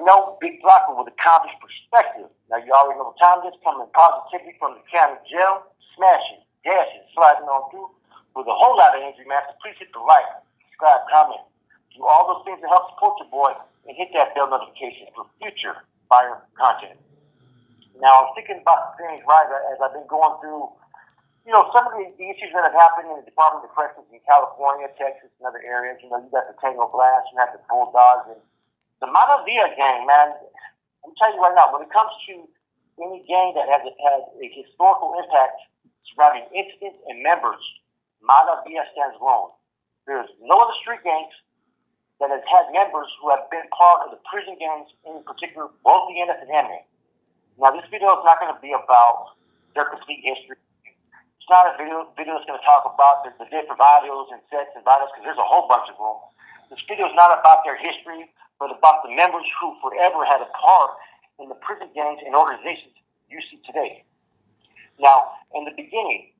no big blocker with accomplished perspective. Now, you already know what time it is, coming positively from the county jail, smashing, dashing, sliding on through with a whole lot of energy, man. So please hit the like, subscribe, comment, do all those things to help support your boy, and hit that bell notification for future fire content. Now, I'm thinking about things, right, as I've been going through, some of the issues that have happened in the Department of Corrections in California, Texas, and other areas. You got the Tango Blast, you have the Bulldogs, and the Maravilla gang, man. I'm telling you right now, when it comes to any gang that has a historical impact surrounding incidents and members, Maravilla stands alone. There's no other street gangs that has had members who have been part of the prison gangs, in particular, both the NF and MA. Now, this video is not going to be about their complete history. It's not a video that's going to talk about the different videos and sets and videos, because there's a whole bunch of them. This video is not about their history, but about the members who forever had a part in the prison gangs and organizations you see today. Now, in the beginning,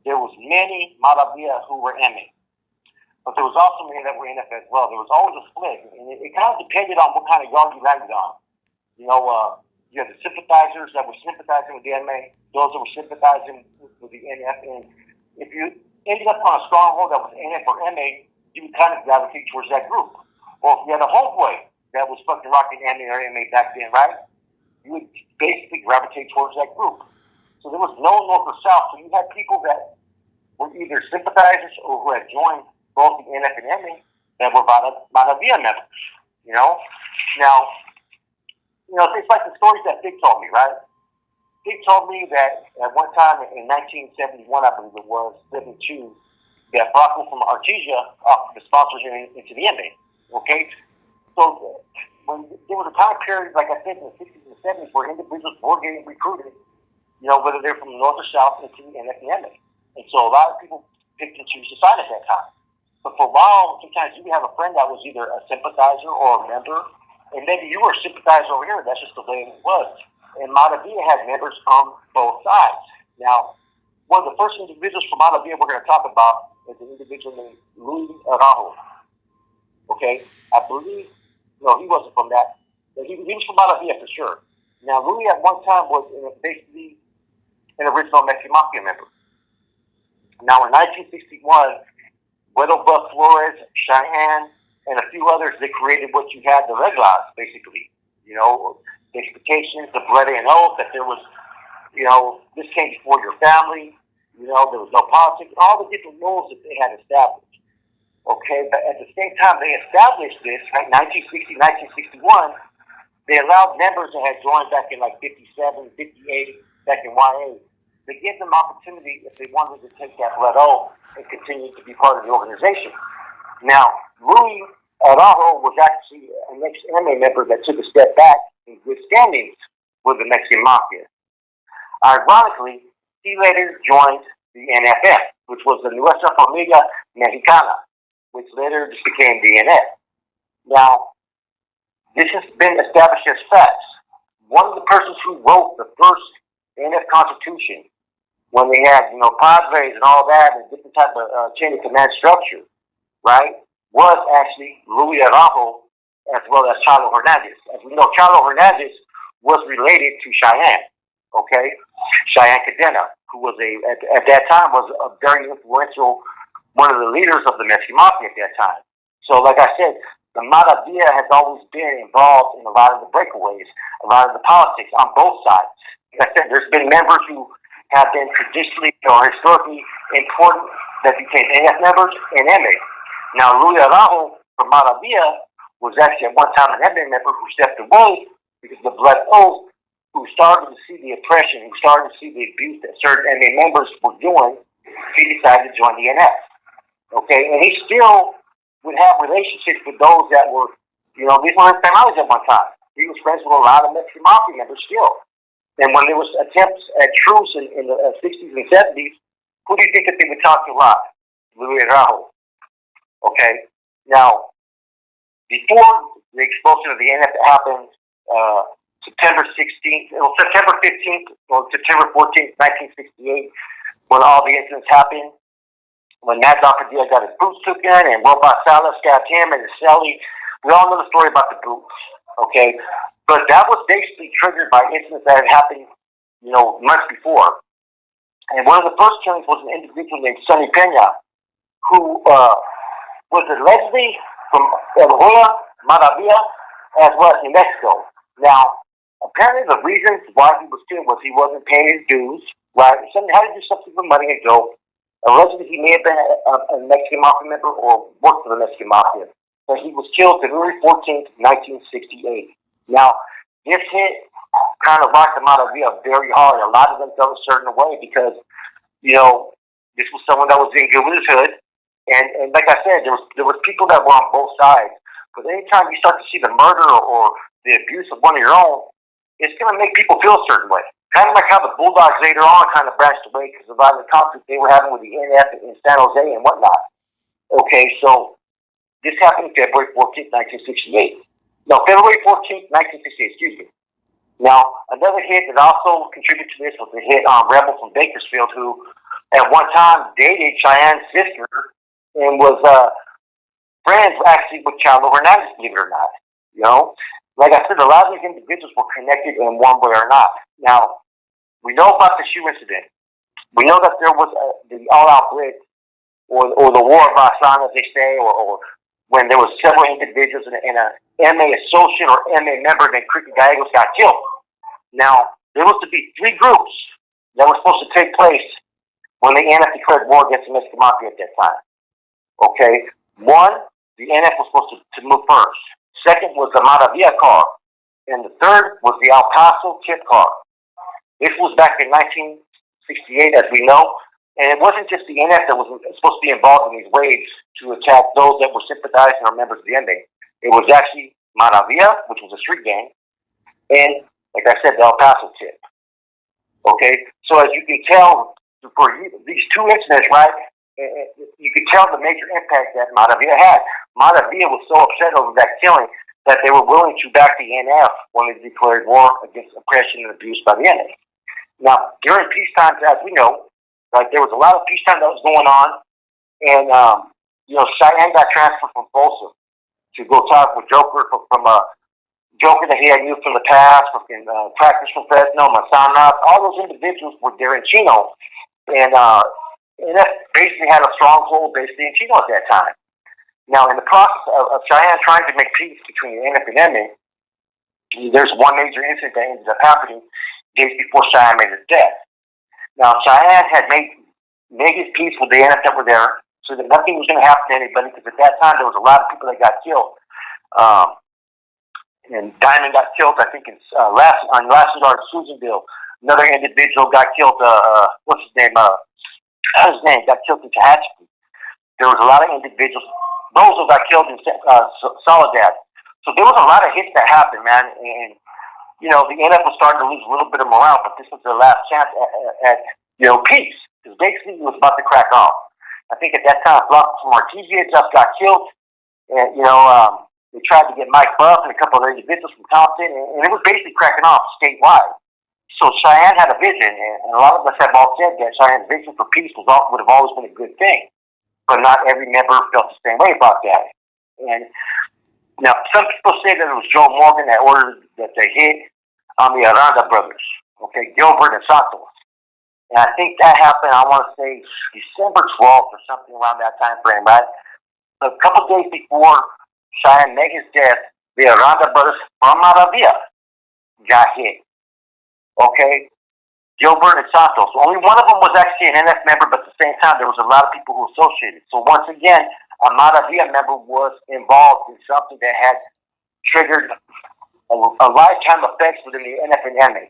there was many Maravilla who were MA, but there was also many that were NF as well. There was always a split, and it kind of depended on what kind of yard you landed on. You had the sympathizers that were sympathizing with the MA, those that were sympathizing with the NF, and if you ended up on a stronghold that was NF or MA, you would kind of gravitate towards that group. Or if you had a homeboy that was fucking rocking MA or MA back then, right, you would basically gravitate towards that group. So there was no north or south, so you had people that were either sympathizers or who had joined both the NF and MA that were Maravilla members, Now, it's like the stories that Big told me, right? Big told me that at one time in 1971, I believe it was, 72, that Brockman from Artesia offered to sponsor him into the MA. Okay? So when there was a time period, like I said, in the 60s and 70s, where individuals were getting recruited, whether they're from the north or south, into the NF and MA. And so a lot of people picked and chose to side at that time. But for a while, sometimes you would have a friend that was either a sympathizer or a member, and maybe you were a sympathizer over here. That's just the way it was. And Maravilla had members on both sides. Now, one of the first individuals from Maravilla we're going to talk about is an individual named Louis Araujo. Okay? I believe, no, he wasn't from that. He was from Maravilla for sure. Now, Louis at one time was basically an original Mexican Mafia member. Now, in 1961, Weddle Buck Flores, Cheyenne, and a few others, they created what you had, the reglas, basically. The expectations, the blood and oath, that there was, this came before your family, there was no politics, all the different rules that they had established. Okay, but at the same time they established this, right, 1960, 1961, they allowed members that had joined back in like 57, 58, back in YA, they gave them opportunity if they wanted to take that blood oath and continue to be part of the organization. Now, Louis Araujo was actually an ex-MA member that took a step back in good standings with the Mexican Mafia. Ironically, he later joined the NFF, which was the Nuestra Familia Mexicana, which later just became the NF. Now, this has been established as facts. One of the persons who wrote the first NF Constitution, when they had, padres and all that, and different type of chain of command structure, right, was actually Louis Araujo, as well as Chalo Hernandez. As we know, Chalo Hernandez was related to Cheyenne, okay? Cheyenne Cadena, who was at that time was a very influential, one of the leaders of the Mexican Mafia at that time. So, like I said, the Maravilla has always been involved in a lot of the breakaways, a lot of the politics on both sides. Like I said, there's been members who have been traditionally or historically important that became AF members and MA. Now, Louis Araujo from Maravilla was actually at one time an MA member who stepped away because of the blood oath, who started to see the oppression, who started to see the abuse that certain MA members were doing. He decided to join the NF. Okay, and he still would have relationships with those that were, these were his families at one time. He was friends with a lot of Mexican Mafia members still. And when there was attempts at truce in the 60s and 70s, who do you think that they would talk to a lot? Louis Araujo. Okay, now, before the expulsion of the NF happened, September 15th or September 14th, 1968, when all the incidents happened, when Mad Dr. Diaz got his boots taken and Robot Salas got him and his celly. We all know the story about the boots. Okay, but that was basically triggered by incidents that had happened, months before. And one of the first killings was an individual named Sonny Pena, who was allegedly from Maravilla, as well as New Mexico. Now, apparently the reasons why he was killed was he wasn't paying his dues, right? Somebody had to do something for money and go. Allegedly, he may have been a Mexican Mafia member or worked for the Mexican Mafia. But he was killed February 14th, 1968. Now, this hit kind of rocked the Maravilla very hard. A lot of them felt a certain way because, this was someone that was in good with his hood. And like I said, there was people that were on both sides. But anytime you start to see the murder or the abuse of one of your own, it's going to make people feel a certain way. Kind of like how the Bulldogs later on kind of branched away because of a lot of the conflict they were having with the NF in San Jose and whatnot. Okay, so this happened February 14th, 1968. No, February 14th, 1968, excuse me. Now, another hit that also contributed to this was the hit on Rebel from Bakersfield, who at one time dated Cheyenne's sister and was friends actually with Chalo Hernandez, believe it or not. Like I said, a lot of these individuals were connected in one way or not. Now, we know about the shoe incident. We know that there was the all-out blitz or the war of Asan, as they say, or when there was several individuals and a MA associate or MA member named Cricket Gallegos got killed. Now, there was to be three groups that were supposed to take place when the NF declared war against the Mexican Mafia at that time. Okay? One, the NF was supposed to move first. Second was the Maravilla car. And the third was the El Paso tip car. This was back in 1968, as we know. And it wasn't just the NF that was supposed to be involved in these waves to attack those that were sympathizing or members of the NA. It was actually Maravilla, which was a street gang, and, like I said, the El Paso tip. Okay? So as you can tell, for these two incidents, right, you can tell the major impact that Maravilla had. Maravilla was so upset over that killing that they were willing to back the NF when they declared war against oppression and abuse by the NA. Now, during peacetime, as we know, like there was a lot of peacetime that was going on, and Cheyenne got transferred from Folsom to go talk with Joker from a Joker that he had used from the past, practice from Fresno, Masana. All those individuals were there in Chino, and that basically had a stronghold basically in Chino at that time. Now, in the process of Cheyenne trying to make peace between the NF and MA, there's one major incident that ended up happening days before Cheyenne made his death. Now, Cheyenne had made his peace with the NF that were there so that nothing was going to happen to anybody because at that time there was a lot of people that got killed. And Diamond got killed, I think, on last yard of Susanville. Another individual got killed, what's his name? Got killed in Tehachapi. There was a lot of individuals. Those who got killed in Soledad. So there was a lot of hits that happened, man. And, the NF was starting to lose a little bit of morale, but this was their last chance at peace. Because basically it was about to crack off. I think at that time, Blanco from Artesia just got killed. And, they tried to get Mike Buff and a couple of individuals from Compton, and it was basically cracking off statewide. So Cheyenne had a vision, and a lot of us have all said that Cheyenne's vision for peace would have always been a good thing. But not every member felt the same way about that. And now, some people say that it was Joe Morgan that ordered that they hit on the Aranda brothers, okay, Gilbert and Santos. And I think that happened, I want to say, December 12th or something around that time frame, right? So a couple of days before Cheyenne made his death, the Aranda brothers from Maravilla got hit. Okay? Gilbert and Santos. Only one of them was actually an NF member, but at the same time, there was a lot of people who associated. So once again, a Maravilla member was involved in something that had triggered a lifetime effects within the NF and MA.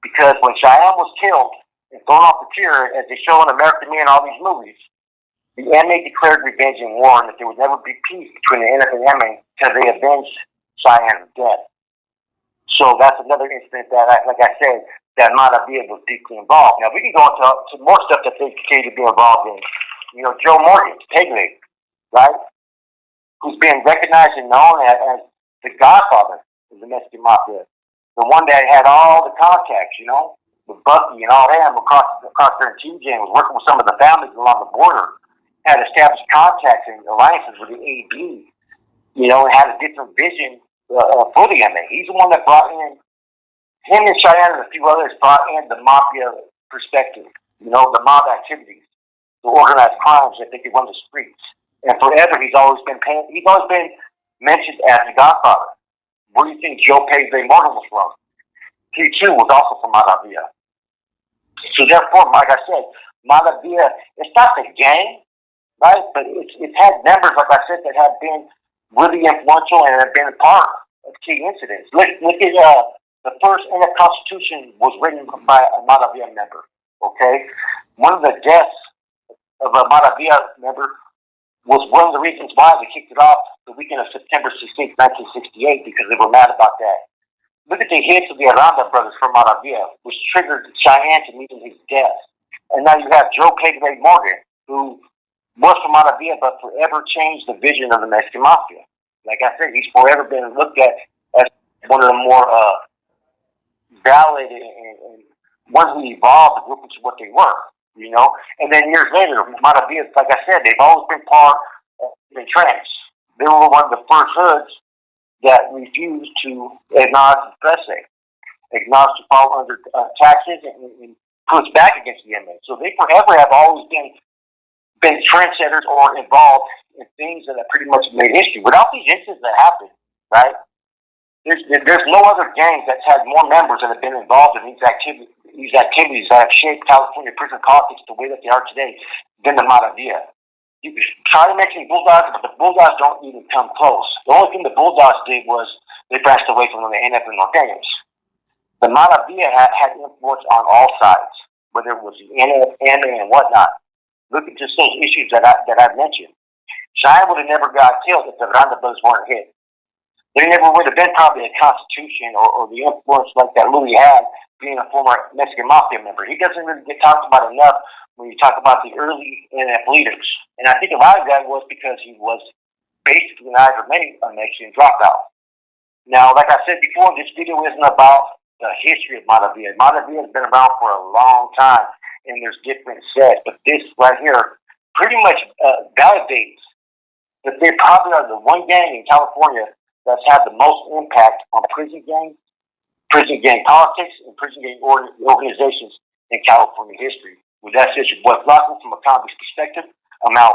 Because when Cheyenne was killed and thrown off the tier, as they show in American Me and all these movies, the MA declared revenge and war, and that there would never be peace between the NF and MA until they avenged Cheyenne's death. So that's another incident that, like I said, that Maravilla was deeply involved. Now, we can go into more stuff that they continue to be involved in. Joe Morgan, Pegleg, right? Who's been recognized and known as the godfather of the Mexican Mafia. The one that had all the contacts, with Bucky and all them across there in TJ, and was working with some of the families along the border. Had established contacts and alliances with the AB, and had a different vision for the MA. He's the one that brought in, him and Cheyenne and a few others brought in the mafia perspective, you know, the mob activities, the organized crimes that they could run the streets. And forever, he's always been mentioned as the Godfather. Where do you think Joe Pedro Morgan was from? He too was also from Maravilla. So therefore, like I said, Maravilla, it's not the gang, right? But it's had members, like I said, that have been really influential and have been a part of key incidents. Look at the first NF Constitution was written by a Maravilla member. Okay, one of the deaths of a Maravilla member was one of the reasons why they kicked it off the weekend of September 16th, 1968, because they were mad about that. Look at the hits of the Aranda brothers from Maravilla, which triggered Cheyenne to meet his death. And now you have Joe Pedro Morgan, who was from Maravilla, but forever changed the vision of the Mexican Mafia. Like I said, he's forever been looked at as one of the more validated and ones who evolved the group into what they were, you know? And then years later, Maravilla, like I said, they've always been part of the trance. They were one of the first hoods that refused to acknowledge the Presse, acknowledge to fall under taxes and push back against the MA. So they forever have always been trendsetters or involved in things that have pretty much made history. Without these incidents that happened, right, there's no other gang that's had more members that have been involved in these activities that have shaped California prison politics the way that they are today than the Maravilla. You can try to mention Bulldogs, but the Bulldogs don't even come close. The only thing the Bulldogs did was they branched away from the NF and Norteños. The Maravilla had influence on all sides, whether it was the NF, MA, and whatnot. Look at just those issues that I've mentioned. Cheyenne would have never got killed if the Aranda brothers weren't hit. There never would have been probably a constitution or the influence like that Louis had, being a former Mexican Mafia member. He doesn't really get talked about enough when you talk about the early NF leaders. And I think a lot of that was because he was basically an Mexican dropout. Now, like I said before, this video isn't about the history of Maravilla. Maravilla has been around for a long time, and there's different sets. But this right here pretty much validates that they probably are the one gang in California that's had the most impact on prison gang politics, and prison gang organizations in California history. With that said, your boy Flacco from a convict's perspective, I'm out.